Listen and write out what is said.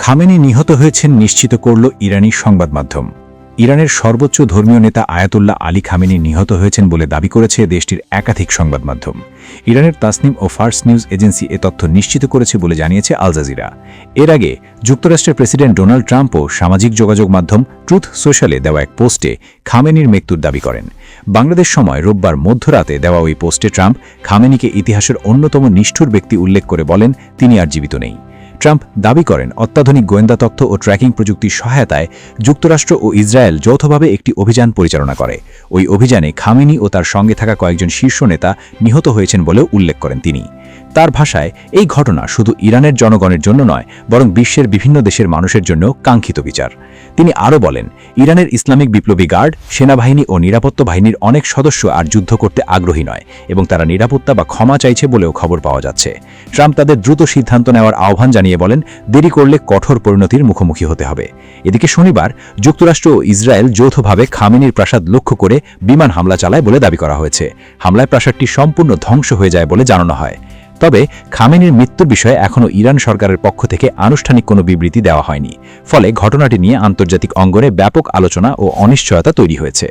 Khamenei নিহত হয়েছেন নিশ্চিত করল ইরানি সংবাদ মাধ্যম। ইরানের সর্বোচ্চ ধর্মীয় নেতা আয়াতুল্লাহ আলী খামেনি নিহত হয়েছেন বলে দাবি করেছে দেশটির একাধিক সংবাদ মাধ্যম। ইরানের তাসনিম ও ফার্স নিউজ এজেন্সি এ তথ্য নিশ্চিত করেছে বলে জানিয়েছে আল জাজিরা। এর আগে যুক্তরাষ্ট্রের প্রেসিডেন্ট ডোনাল্ড ট্রাম্পও সামাজিক যোগাযোগ মাধ্যম ট্রুথ সোশ্যালে দেওয়া এক পোস্টে খামেনির মৃত্যুর দাবি করেন। বাংলাদেশ সময় রোববার মধ্যরাতে দেওয়া ওই পোস্টে ট্রাম্প খামেনিকে ইতিহাসের অন্যতম নিষ্ঠুর ব্যক্তি উল্লেখ করে বলেন তিনি আর জীবিত নেই। ট্রাম্প দাবি করেন অত্যাধুনিক গোয়েন্দা তথ্য ও ট্র্যাকিং প্রযুক্তির সহায়তায় যুক্তরাষ্ট্র ও ইসরায়েল যৌথভাবে একটি অভিযান পরিচালনা করে। ওই অভিযানে খামেনি ও তার সঙ্গে থাকা কয়েকজন শীর্ষ নেতা নিহত হয়েছেন বলেও উল্লেখ করেন তিনি। তার ভাষায় এই ঘটনা শুধু ইরানের জনগণের জন্য নয়, বরং বিশ্বের বিভিন্ন দেশের মানুষের জন্য কাঙ্ক্ষিত বিচার। তিনি আরও বলেন, ইরানের ইসলামিক বিপ্লবী গার্ড, সেনাবাহিনী ও নিরাপত্তা বাহিনীর অনেক সদস্য আর যুদ্ধ করতে আগ্রহী নয় এবং তারা নিরাপত্তা বা ক্ষমা চাইছে বলেও খবর পাওয়া যাচ্ছে। ট্রাম্প তাদের দ্রুত সিদ্ধান্ত নেওয়ার আহ্বান জানিয়ে বলেন, দেরি করলে কঠোর পরিণতির মুখোমুখি হতে হবে। এদিকে শনিবার যুক্তরাষ্ট্র ও ইসরায়েল যৌথভাবে খামেনির প্রাসাদ লক্ষ্য করে বিমান হামলা চালায় বলে দাবি করা হয়েছে। হামলায় প্রাসাদটি সম্পূর্ণ ধ্বংস হয়ে যায় বলে জানানো হয়। তবে খামেনির মৃত্যুর বিষয়ে এখনও ইরান সরকারের পক্ষ থেকে আনুষ্ঠানিক কোনো বিবৃতি দেওয়া হয়নি। ফলে ঘটনাটি নিয়ে আন্তর্জাতিক অঙ্গনে ব্যাপক আলোচনা ও অনিশ্চয়তা তৈরি হয়েছে।